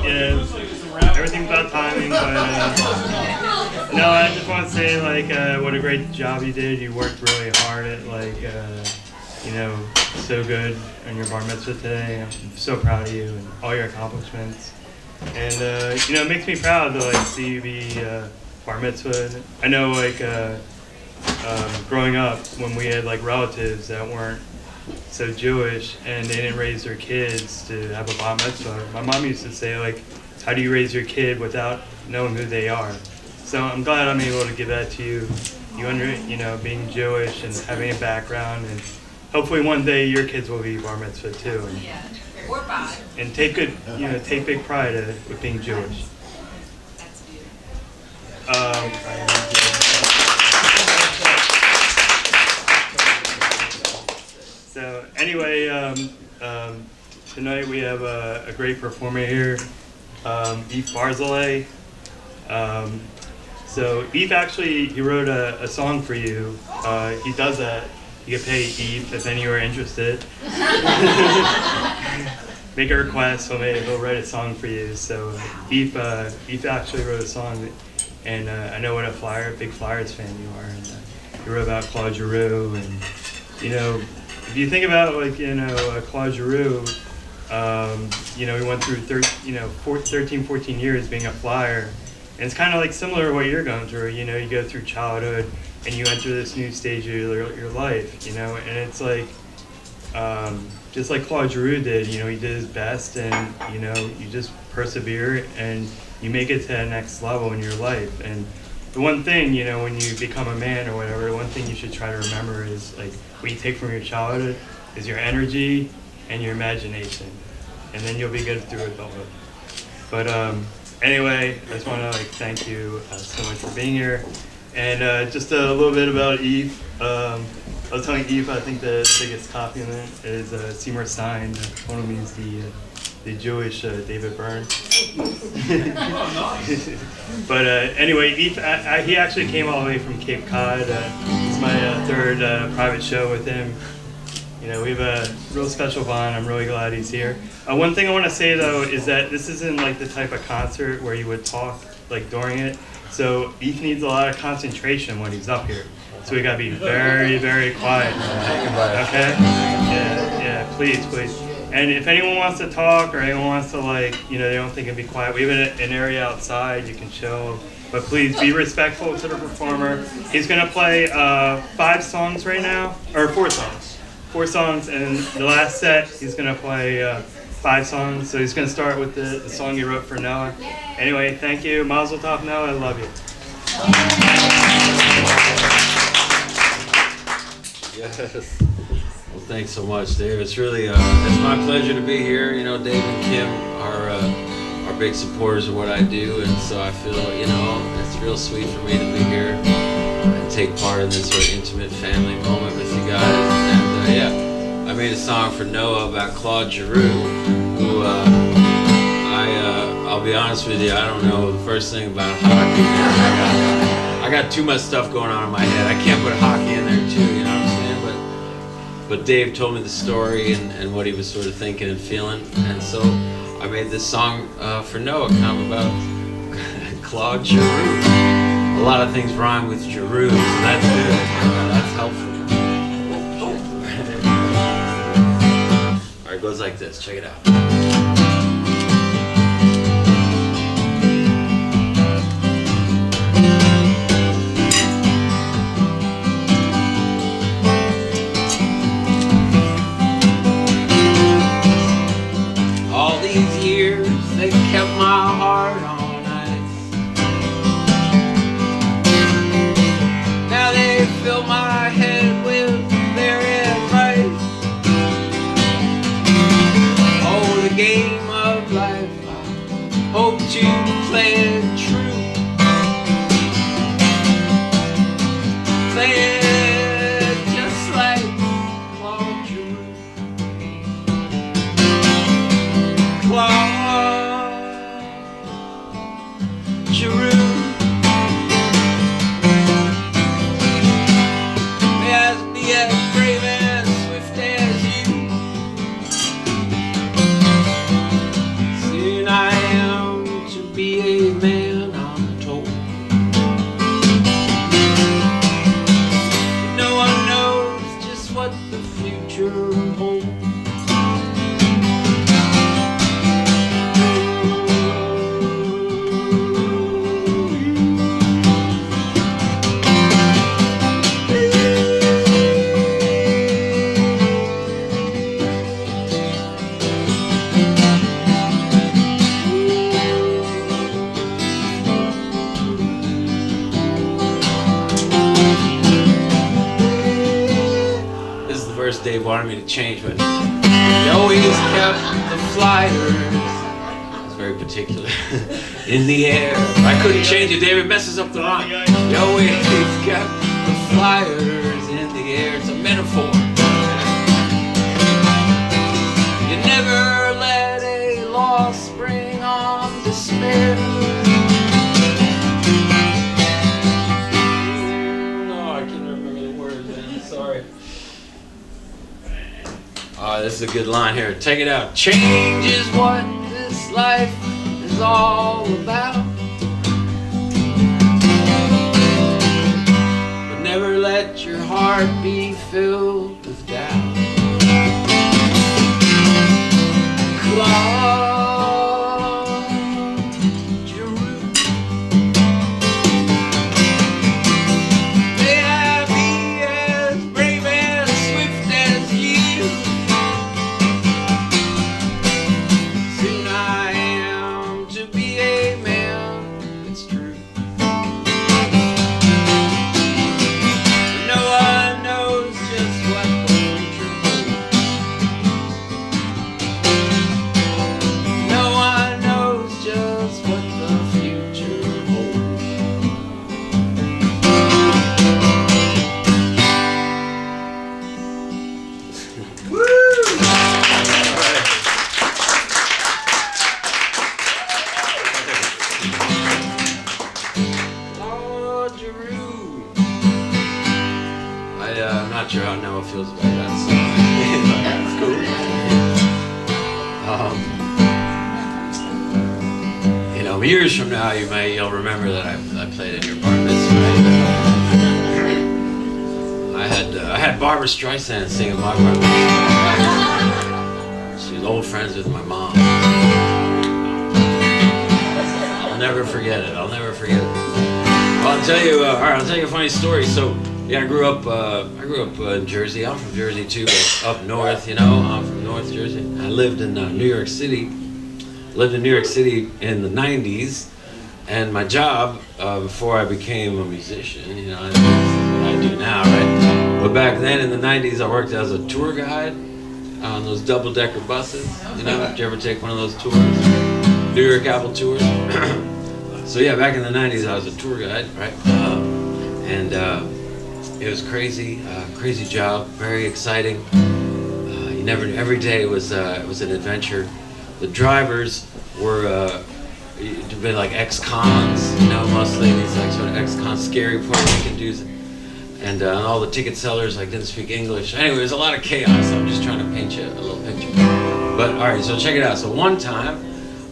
Yeah, everything's about timing, but no, I just want to say what a great job you did. You worked really hard at so good on your bar mitzvah today. I'm so proud of you and all your accomplishments. And it makes me proud to see you be bar mitzvah. I know growing up when we had relatives that weren't so Jewish and they didn't raise their kids to have a bar mitzvah. My mom used to say how do you raise your kid without knowing who they are? So I'm glad I'm able to give that to you. Being Jewish and having a background, and hopefully one day your kids will be bar mitzvah too. And take big pride with being Jewish. So anyway, tonight we have a great performer here, Eve Barzilay. So Eve he wrote a song for you. He does that. You can pay Eve if any are interested. Make a request, he'll write a song for you. So Eve actually wrote a song, and I know what a big Flyers fan you are. And he wrote about Claude Giroux, and if you think about Claude Giroux, he went through 13, 14 years being a Flyer, and it's kind of similar to what you're going through. You go through childhood and you enter this new stage of your life, and it's just like Claude Giroux did. He did his best, and you just persevere and you make it to the next level in your life. And the one thing, when you become a man or whatever, the one thing you should try to remember is what you take from your childhood is your energy and your imagination, and then you'll be good through adulthood. But anyway, I just want to thank you so much for being here. And just a little bit about Eve. I was telling Eve, I think the biggest compliment is Seymour Stein. One of them is the Jewish David Byrne. But anyway, Eve, he actually came all the way from Cape Cod. It's my third private show with him. We have a real special bond. I'm really glad he's here. One thing I want to say though is that this isn't the type of concert where you would talk during it. So Eve needs a lot of concentration when he's up here. So we gotta be very, very quiet. Okay? Yeah, please. And if anyone wants to talk or anyone wants to they don't think it'd be quiet, we have an area outside you can chill. But please be respectful to the performer. He's gonna play 5 songs right now, or 4 songs. 4 songs, and the last set he's gonna play 5 songs. So he's gonna start with the song he wrote for Noah. Anyway, thank you. Mazel tov, Noah. I love you. Yes. Well, thanks so much, Dave. It's really it's my pleasure to be here. Dave and Kim are big supporters of what I do, and so I feel it's real sweet for me to be here and take part in this sort of intimate family moment with you guys. And I made a song for Noah about Claude Giroux, who I'll be honest with you, I don't know the first thing about hockey. I got too much stuff going on in my head. I can't put hockey in there too, you know what I'm saying? But Dave told me the story and what he was sort of thinking and feeling, and so I made this song for Noah, kind of about Claude Giroux. A lot of things rhyme with Giroux, so that's good. That's helpful. All right, it goes like this. Check it out. All these years, they kept my heart on ice. Now they fill my head with their advice. Oh, the game wanted me to change, but he always kept the flyers. It's very particular. In the air. I couldn't change it, David messes up the rhyme. He always kept the flyers in the air. It's a metaphor. You never let a loss bring on despair. Oh, this is a good line here. Take it out. Change is what this life is all about. But never let your heart be filled with doubt. I'm not sure how Noah feels about that song. It's cool. You know, years from now, you'll remember that I played in your bar mitzvah. I had Barbara Streisand sing at my bar mitzvah. She was old friends with my mom. I'll never forget it. I'll never forget it. Well, I'll tell you. All right, I'll tell you a funny story. So. Yeah, I grew up in Jersey. I'm from Jersey too, but up north, you know. I'm from North Jersey. I lived in New York City. Lived in New York City in the 90s, and my job before I became a musician, you know, this is what I do now, right? But back then in the 90s, I worked as a tour guide on those double-decker buses. You know, did you ever take one of those tours? New York Apple tours. So yeah, back in the 90s, I was a tour guide, right? It was crazy, crazy job, very exciting. Every day was an adventure. The drivers were like ex-cons, you know, mostly these like sort of ex-cons, scary Puerto Rican dudes, and all the ticket sellers like didn't speak English. Anyway, there's a lot of chaos. I'm just trying to paint you a little picture. But all right, so check it out. So one time,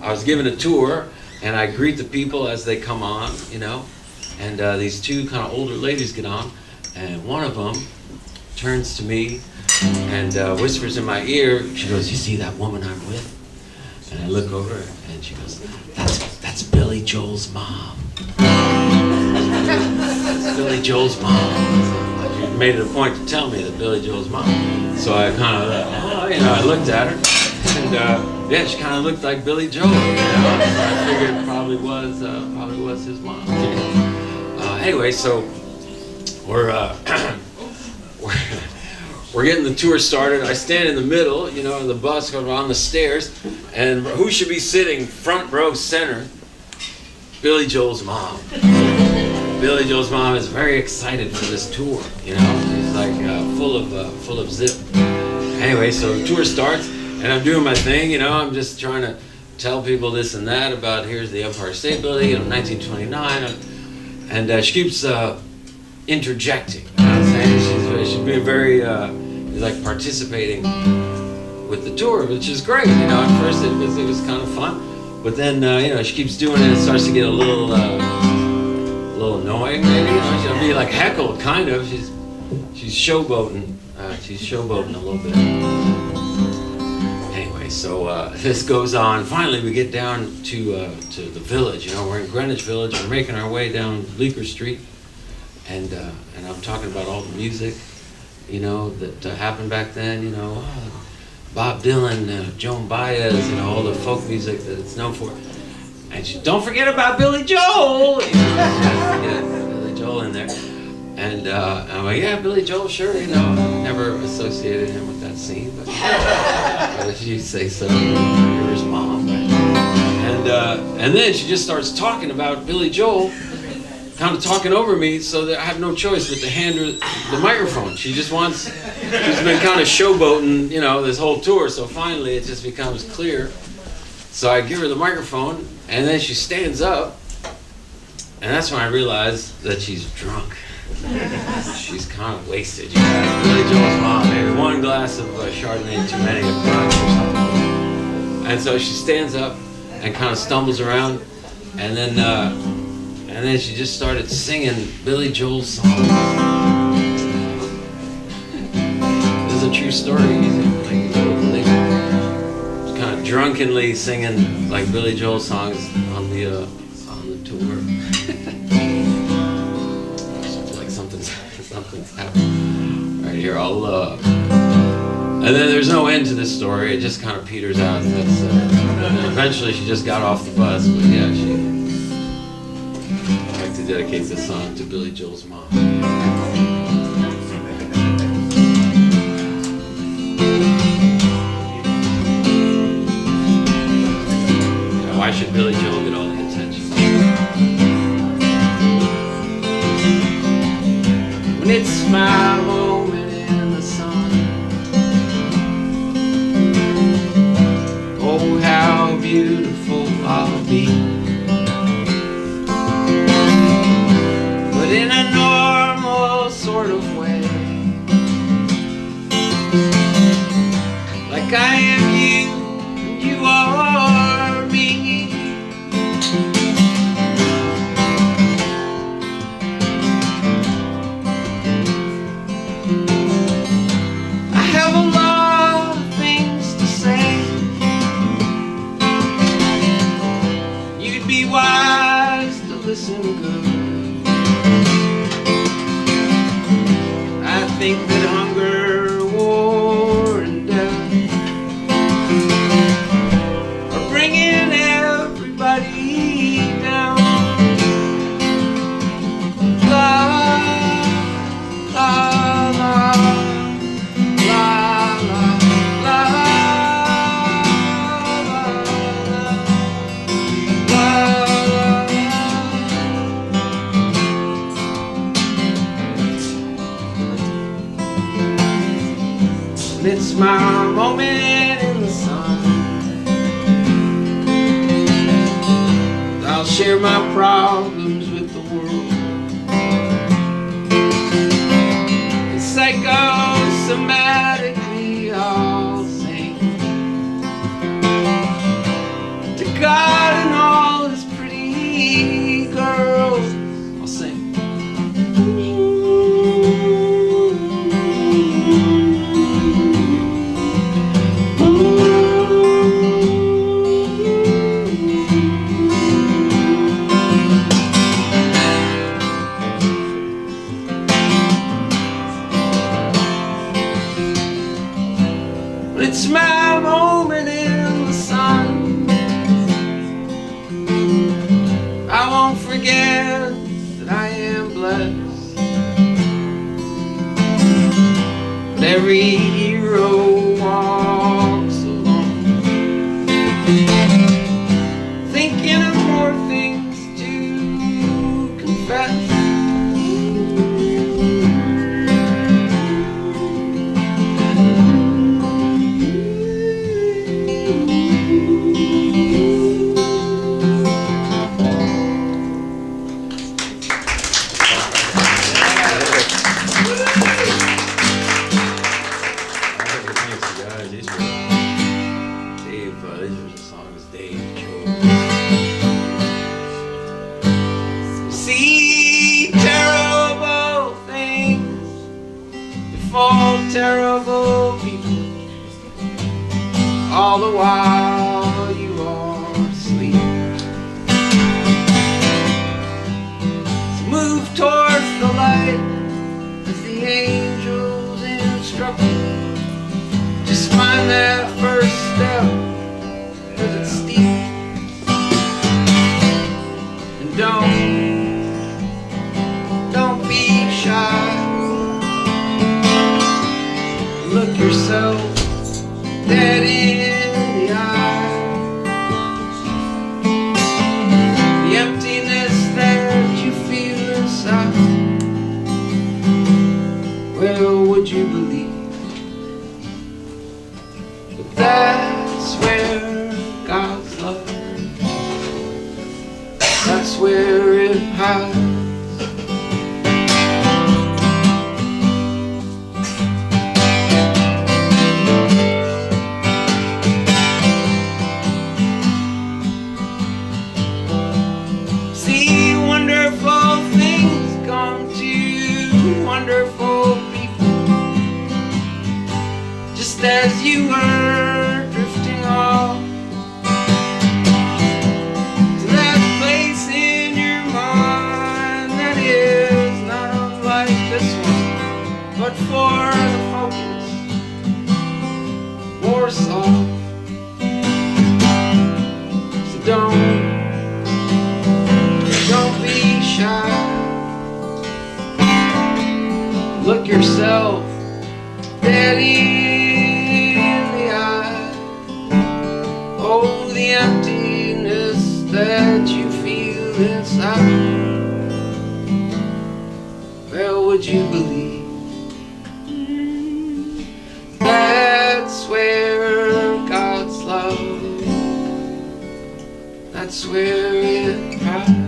I was given a tour, and I greet the people as they come on, you know, and these two kind of older ladies get on. And one of them turns to me and whispers in my ear. She goes, "You see that woman I'm with?" And I look over and she goes, "That's Billy Joel's mom." That's Billy Joel's mom. She made it a point to tell me that Billy Joel's mom. So I kind of, I looked at her, and yeah, she kind of looked like Billy Joel. You know? So I figured it probably was his mom. Anyway, so. We're getting the tour started. I stand in the middle, you know, of the bus on the stairs, and who should be sitting front row center? Billy Joel's mom. Billy Joel's mom is very excited for this tour, you know. She's like full of zip. Anyway, so the tour starts, and I'm doing my thing, you know. I'm just trying to tell people this and that about here's the Empire State Building, you know, 1929, and she keeps. Interjecting, you know what I'm saying? She's being very, like participating with the tour, which is great, you know. At first it was kind of fun, but then, you know, she keeps doing it, it starts to get a little annoying, maybe, you know. She'll be like heckled, kind of. She's showboating, a little bit. Anyway, so this goes on. Finally, we get down to the village, you know. We're in Greenwich Village, we're making our way down Bleecker Street. And I'm talking about all the music, you know, that happened back then, you know, Bob Dylan, Joan Baez, you know, all the folk music that it's known for. And she, don't forget about Billy Joel, you know, yeah, Billy Joel in there. And I'm like, yeah, Billy Joel, sure, you know, never associated him with that. that scene, but if you say so, you're his mom. And then she just starts talking about Billy Joel, kind of talking over me, so that I have no choice but to hand her the microphone. She's been kind of showboating, this whole tour, so finally it just becomes clear. So I give her the microphone, and then she stands up, and that's when I realize that she's drunk. She's kind of wasted. Billy Joel's mom, maybe one glass of Chardonnay too many at brunch or something. And so she stands up and kind of stumbles around, and then she just started singing Billy Joel's songs. This is a true story. He's kind of drunkenly singing like Billy Joel songs on the tour. Like something's happening. Right here, all love. And then there's no end to this story. It just kind of peters out. And eventually she just got off the bus. But yeah, I'd like to dedicate this song to Billy Joel's mom. Why should Billy Joel get all the attention? When it's my moment in the sun, oh how beautiful I'll be. But in a normal sort of way, like I am you and you are me. Wise to listen good. I think that hunger, war, and death are bringing everybody down. La, la, la, la, la, la. It's my moment in the sun. I'll share my problems with the world. And psychosomatically I'll sing to God and all his pretty girls. I'll sing. It's my moment in the sun. I won't forget that I am blessed. But every hero walks alone, thinking of more things to confess. Terrible people, all the while you are asleep. So move towards the light as the angels instruct you. Just find that first step, 'cause it's steep. And don't be shy. Look yourself hides. See, wonderful things come to wonderful people, just as you were drifting off to that place in your mind that is not unlike this one, but for the focus more soft. So don't be shy. Look yourself dead in the eye. Oh, the emptiness that you feel inside. Well, would you believe that's where God's love, that's where it hides.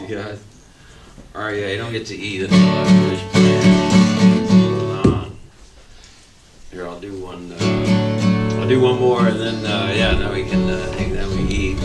Guys. Alright, yeah, you don't get to eat until I finish playing. Hold on. Here, I'll do one more, and then, yeah, now we can, then we eat.